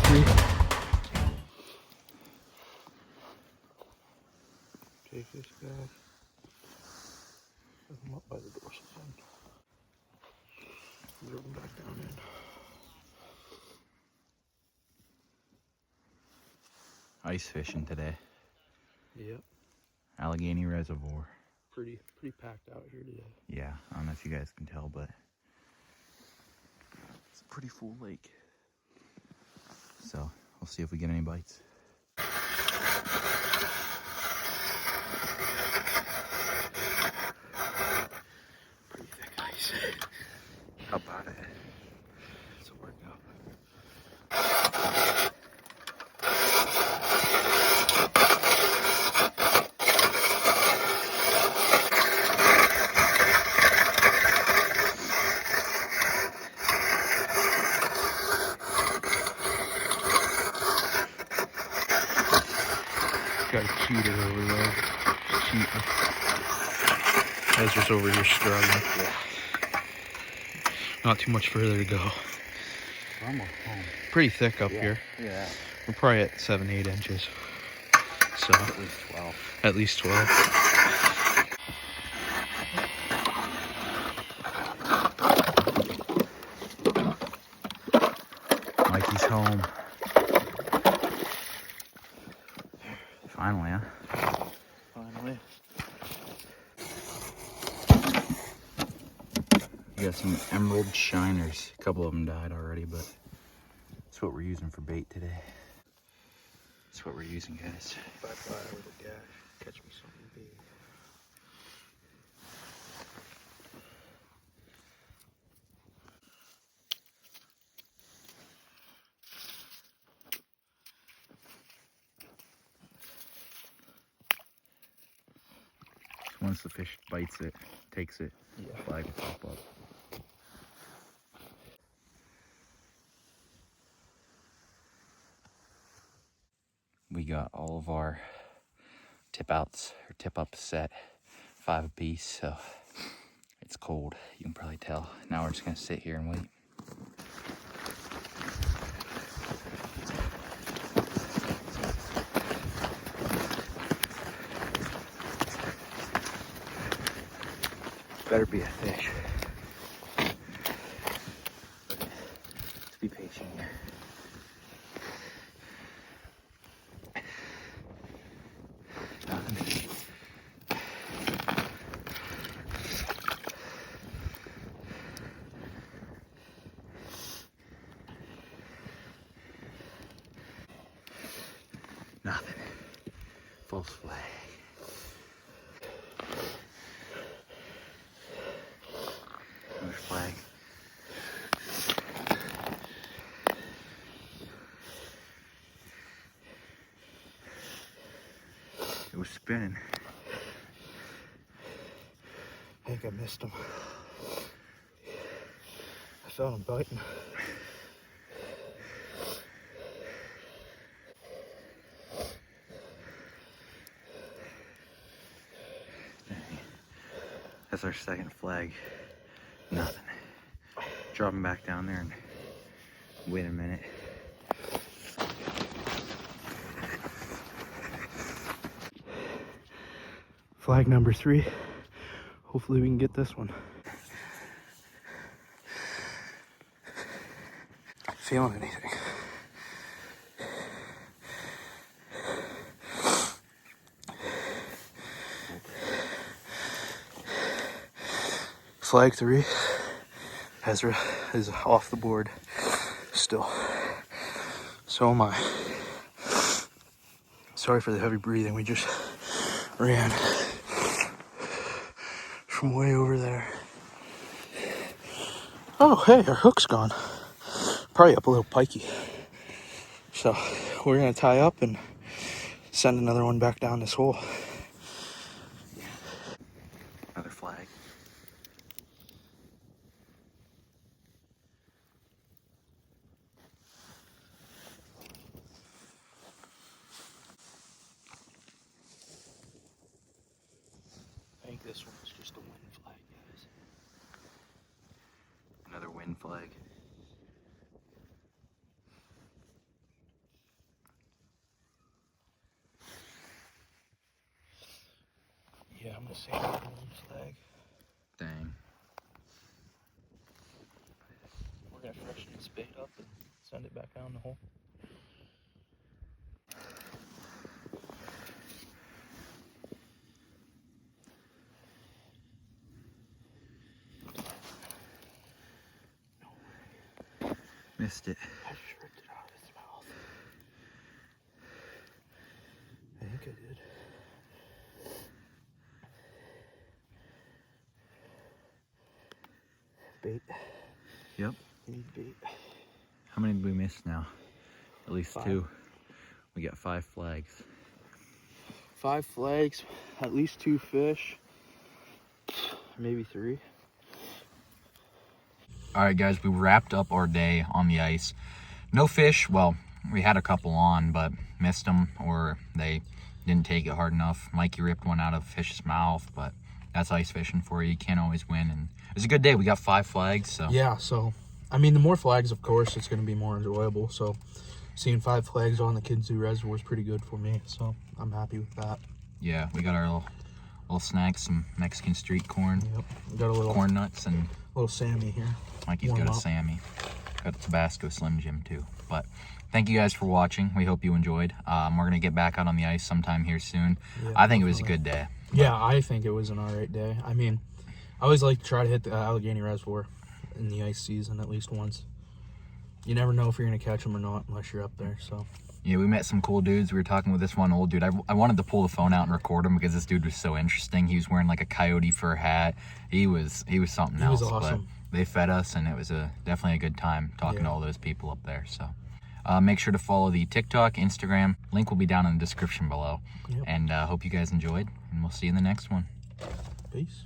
3. Take this guy. Set him up by the dorsal fin. Drop him back down in. Ice fishing today. Yep. Allegheny Reservoir. Pretty packed out here today. Yeah, I don't know if you guys can tell, but it's a pretty full lake. So we'll see if we get any bites. Pretty thick ice. How about it? It's a workout. Got a cheater over there. Cheating. Ezra's over here struggling. Yeah. Not too much further to go. We're almost home. Pretty thick up here. Look at that. We're probably at 7-8 inches. So At least 12. at least 12. Mikey's home. Finally, huh? Finally. We got some emerald shiners. A couple of them died already, but that's what we're using for bait today. That's what we're using, guys. Bye-bye, little guy. Catch me something big. Once the fish bites it, takes it, Yeah. flag will pop up. We got all of our tip outs or tip ups set, 5 apiece, so it's cold. You can probably tell. Now we're just gonna sit here and wait. Better be a fish. Let's be patient here. Nothing. Nothing. False flag. Another flag. It was spinning. I think I missed him. I felt him biting. That's our second flag. Nothing. Drop him back down there and wait a minute. Flag number 3. Hopefully we can get this one. Not feeling anything. Flag 3. Ezra is off the board still. So am I. Sorry for the heavy breathing. We just ran from way over there. Oh, hey, our hook's gone. Probably up a little pikey. So we're gonna tie up and send another one back down this hole. Another flag. I think this one's just a wind flag, guys. Another wind flag. Send it back down the hole. Missed it. I just ripped it out of its mouth. I think I did. Bait. Yep. You need bait. How many did we miss now? At least 5. 2. We got 5 flags. 5 flags, at least 2 fish, maybe 3. All right, guys, we wrapped up our day on the ice. No fish. Well, we had a couple on, but missed them, or they didn't take it hard enough. Mikey ripped one out of a fish's mouth, but that's ice fishing for you. You can't always win, and it was a good day. We got 5 flags, so. Yeah, so, I mean, the more flags, of course, it's going to be more enjoyable. So, seeing 5 flags on the Allegheny Reservoir is pretty good for me, so I'm happy with that. Yeah, we got our little snacks, some Mexican street corn. Yep, we got a little corn nuts, and little Sammy here. Mikey's got a Sammy. Got a Tabasco Slim Jim too. But thank you guys for watching. We hope you enjoyed. We're gonna get back out on the ice sometime here soon. Yeah, I think it was a good day. Yeah, I think it was an alright day. I mean, I always like to try to hit the Allegheny Reservoir in the ice season at least once. You never know if you're gonna catch them or not unless you're up there. So. Yeah, we met some cool dudes. We were talking with this one old dude. I wanted to pull the phone out and record him because this dude was so interesting. He was wearing like a coyote fur hat. He was something else. He was awesome. But they fed us, and it was definitely a good time talking to all those people up there. So make sure to follow the TikTok, Instagram. Link will be down in the description below. Yep. And hope you guys enjoyed, and we'll see you in the next one. Peace.